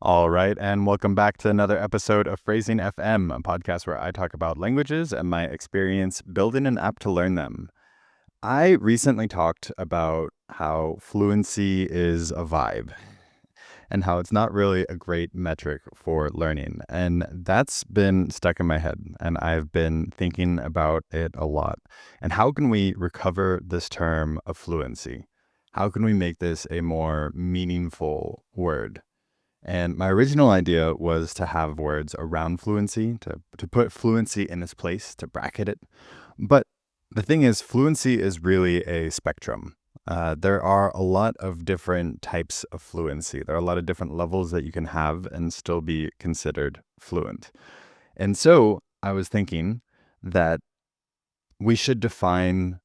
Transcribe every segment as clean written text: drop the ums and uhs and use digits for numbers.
All right, and welcome back to another episode of Phrasing FM, a podcast where I talk about languages and my experience building an app to learn them. I recently talked about how fluency is a vibe and how it's not really a great metric for learning. And that's been stuck in my head, and I've been thinking about it a lot. And how can we recover this term of fluency? How can we make this a more meaningful word? And my original idea was to have words around fluency, to put fluency in its place, to bracket it. But the thing is, fluency is really a spectrum. There are a lot of different types of fluency. There are a lot of different levels that you can have and still be considered fluent. And so I was thinking that we should define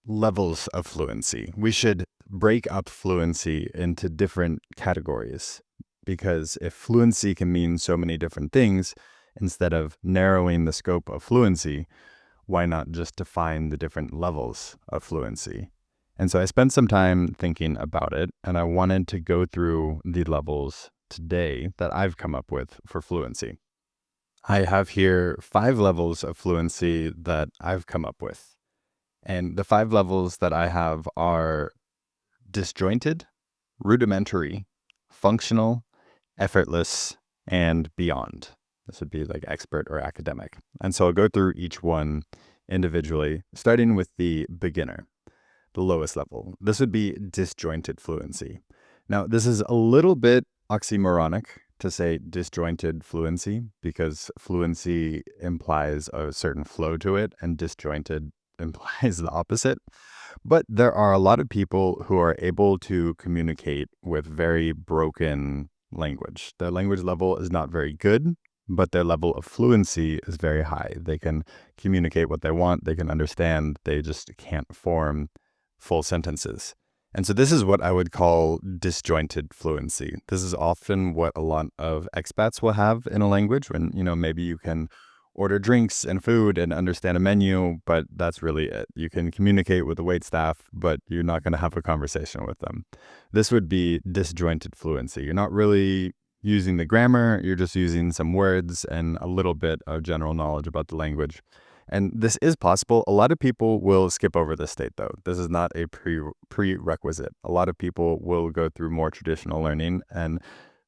levels of fluency. We should break up fluency into different categories. Because if fluency can mean so many different things, instead of narrowing the scope of fluency, why not just define the different levels of fluency? And so I spent some time thinking about it, and I wanted to go through the levels today that I've come up with for fluency. I have here 5 levels of fluency that I've come up with. And the 5 levels that I have are disjointed, rudimentary, functional, effortless, and beyond. This would be like expert or academic. And so I'll go through each one individually, starting with the beginner, the lowest level. This would be disjointed fluency. Now, this is a little bit oxymoronic to say disjointed fluency because fluency implies a certain flow to it and disjointed implies the opposite. But there are a lot of people who are able to communicate with very broken language. Their language level is not very good, but their level of fluency is very high. They can communicate what they want, they can understand, they just can't form full sentences. And so this is what I would call disjointed fluency. This is often what a lot of expats will have in a language when, maybe you can order drinks and food and understand a menu, but that's really it. You can communicate with the wait staff, but you're not going to have a conversation with them. This would be disjointed fluency. You're not really using the grammar, you're just using some words and a little bit of general knowledge about the language. And this is possible. A lot of people will skip over this state, though. This is not a prerequisite. A lot of people will go through more traditional learning and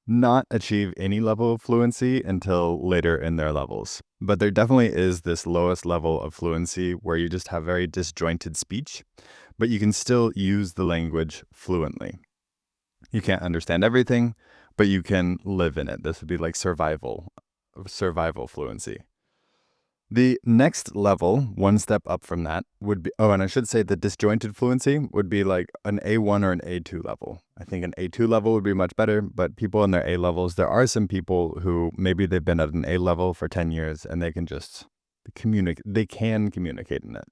not achieve any level of fluency until later in their levels. But there definitely is this lowest level of fluency where you just have very disjointed speech, but you can still use the language fluently. You can't understand everything, but you can live in it. This would be like survival fluency. The next level, one step up from that, would be, and I should say the disjointed fluency would be like an A1 or an A2 level. I think an A2 level would be much better, but people in their A levels, there are some people who maybe they've been at an A level for 10 years and they can just communicate in it.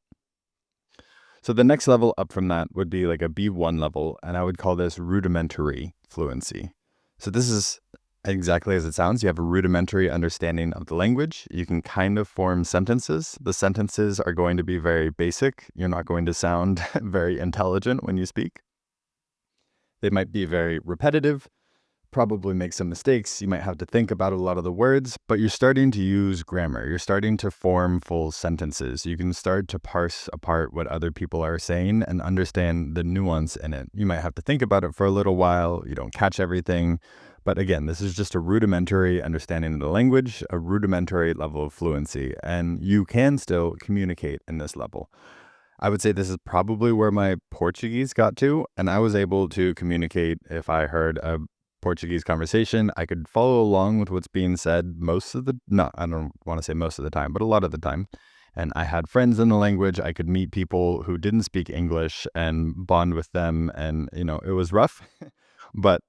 So the next level up from that would be like a B1 level, and I would call this rudimentary fluency. So this is exactly as it sounds. You have a rudimentary understanding of the language. You can kind of form sentences. The sentences are going to be very basic. You're not going to sound very intelligent when you speak. They might be very repetitive, probably make some mistakes. You might have to think about a lot of the words, but you're starting to use grammar. You're starting to form full sentences. You can start to parse apart what other people are saying and understand the nuance in it. You might have to think about it for a little while. You don't catch everything. But again, this is just a rudimentary understanding of the language, a rudimentary level of fluency, and you can still communicate in this level. I would say this is probably where my Portuguese got to, and I was able to communicate if I heard a Portuguese conversation. I could follow along with what's being said I don't want to say most of the time, but a lot of the time. And I had friends in the language. I could meet people who didn't speak English and bond with them. And, it was rough, but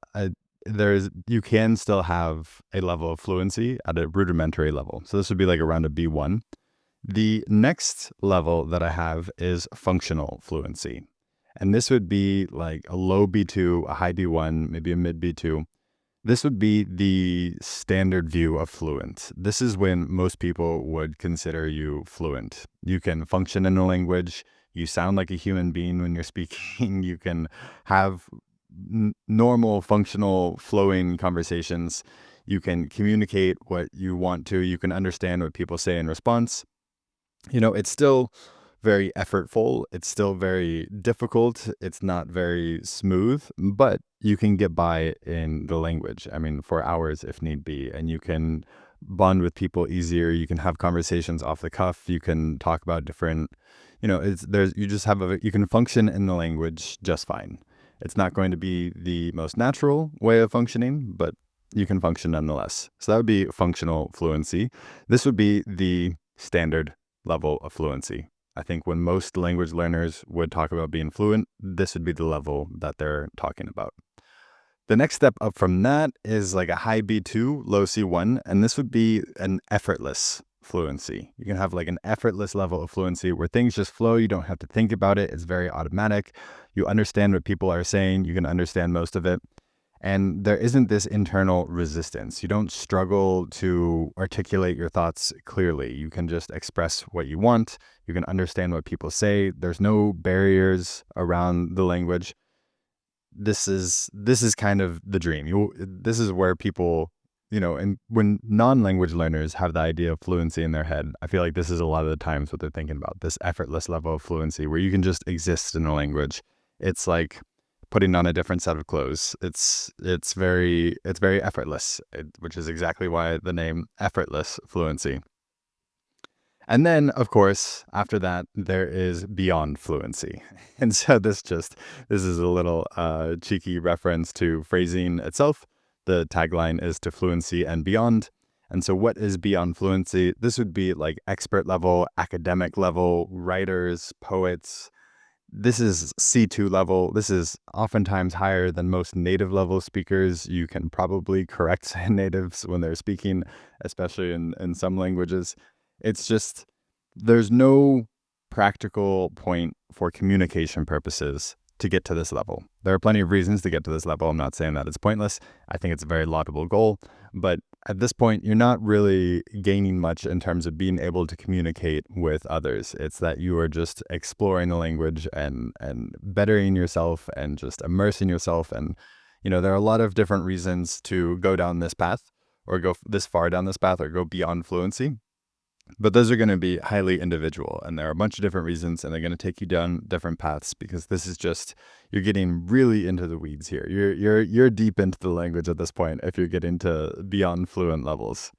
you can still have a level of fluency at a rudimentary level. So this would be like around a B1. The next level that I have is functional fluency. And this would be like a low B2, a high B1, maybe a mid B2. This would be the standard view of fluent. This is when most people would consider you fluent. You can function in a language. You sound like a human being when you're speaking. You can have normal, functional, flowing conversations. You can communicate what you want to. You can understand what people say in response. It's still very effortful. It's still very difficult. It's not very smooth, but you can get by in the language. I mean, for hours if need be, and you can bond with people easier. You can have conversations off the cuff. You can talk about different, you can function in the language just fine. It's not going to be the most natural way of functioning, but you can function nonetheless. So that would be functional fluency. This would be the standard level of fluency. I think when most language learners would talk about being fluent, this would be the level that they're talking about. The next step up from that is like a high B2, low C1, and this would be an effortless fluency. You can have like an effortless level of fluency where things just flow. You don't have to think about it. It's very automatic. You understand what people are saying. You can understand most of it. And there isn't this internal resistance. You don't struggle to articulate your thoughts clearly. You can just express what you want. You can understand what people say. There's no barriers around the language. This is kind of the dream. This is where people, and when non-language learners have the idea of fluency in their head, I feel like this is a lot of the times what they're thinking about, this effortless level of fluency where you can just exist in a language. It's like putting on a different set of clothes. It's very effortless, which is exactly why the name Effortless Fluency. And then, of course, after that, there is beyond fluency. And so this is a little cheeky reference to phrasing itself. The tagline is to fluency and beyond. And so what is beyond fluency? This would be like expert level, academic level, writers, poets. This is C2 level. This is oftentimes higher than most native level speakers. You can probably correct natives when they're speaking, especially in some languages. It's just, there's no practical point for communication purposes to get to this level. There are plenty of reasons to get to this level. I'm not saying that it's pointless. I think it's a very laudable goal. But at this point, you're not really gaining much in terms of being able to communicate with others. It's that you are just exploring the language and bettering yourself and just immersing yourself. And, there are a lot of different reasons to go down this path or go this far down this path or go beyond fluency. But those are going to be highly individual, and there are a bunch of different reasons, and they're going to take you down different paths because this is just, you're getting really into the weeds here. You're deep into the language at this point if you're getting to beyond fluent levels.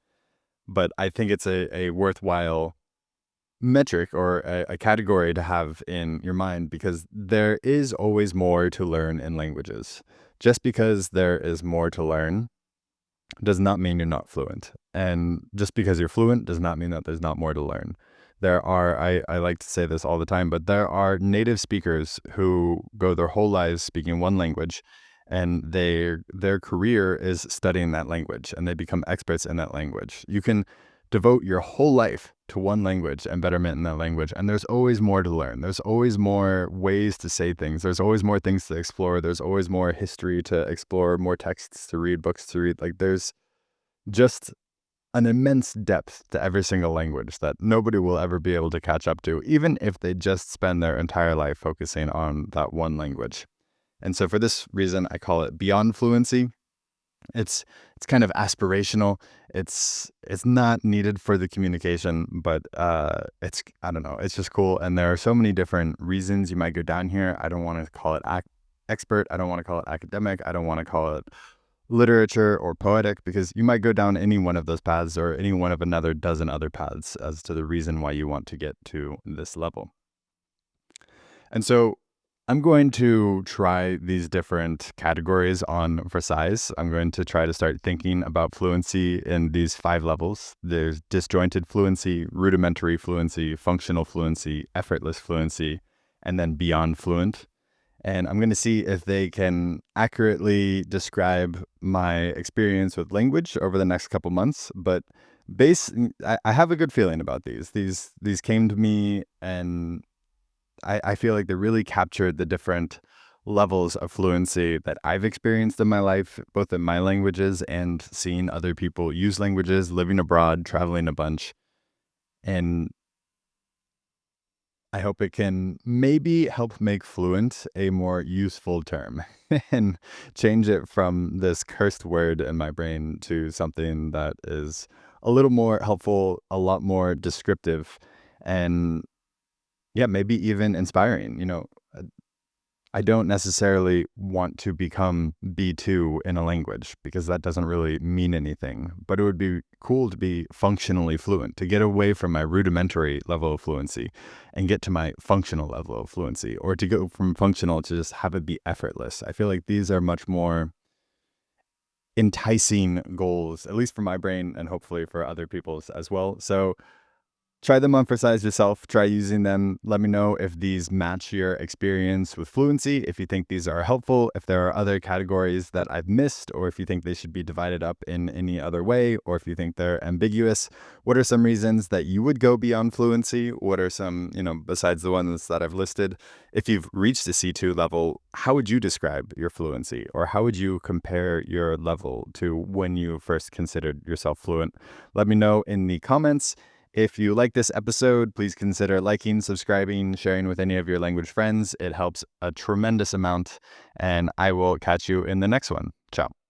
But I think it's a worthwhile metric or a category to have in your mind because there is always more to learn in languages. Just because there is more to learn does not mean you're not fluent. And just because you're fluent does not mean that there's not more to learn. There are, I like to say this all the time, but there are native speakers who go their whole lives speaking one language and their career is studying that language and they become experts in that language. You can devote your whole life to one language and betterment in that language, and there's always more to learn. There's always more ways to say things. There's always more things to explore. There's always more history to explore, more texts to read, books to read. Like there's just an immense depth to every single language that nobody will ever be able to catch up to, even if they just spend their entire life focusing on that one language. And so for this reason, I call it beyond fluency. It's kind of aspirational. It's not needed for the communication, but I don't know, it's just cool. And there are so many different reasons you might go down here. I don't want to call it expert. I don't want to call it academic. I don't want to call it literature or poetic, because you might go down any one of those paths or any one of another dozen other paths as to the reason why you want to get to this level. And so I'm going to try these different categories on for size. I'm going to try to start thinking about fluency in these 5 levels. There's disjointed fluency, rudimentary fluency, functional fluency, effortless fluency, and then beyond fluent. And I'm going to see if they can accurately describe my experience with language over the next couple months. But I have a good feeling about these. These came to me, and I feel like they really captured the different levels of fluency that I've experienced in my life, both in my languages and seeing other people use languages, living abroad, traveling a bunch. And I hope it can maybe help make fluent a more useful term and change it from this cursed word in my brain to something that is a little more helpful, a lot more descriptive, and yeah, maybe even inspiring. I don't necessarily want to become B2 in a language because that doesn't really mean anything. But it would be cool to be functionally fluent, to get away from my rudimentary level of fluency and get to my functional level of fluency, or to go from functional to just have it be effortless. I feel like these are much more enticing goals, at least for my brain and hopefully for other people's as well. So try them on for size yourself. Try using them. Let me know if these match your experience with fluency, if you think these are helpful, if there are other categories that I've missed, or if you think they should be divided up in any other way, or if you think they're ambiguous. What are some reasons that you would go beyond fluency? What are some, besides the ones that I've listed? If you've reached a C2 level, how would you describe your fluency? Or how would you compare your level to when you first considered yourself fluent? Let me know in the comments. If you like this episode, please consider liking, subscribing, sharing with any of your language friends. It helps a tremendous amount, and I will catch you in the next one. Ciao.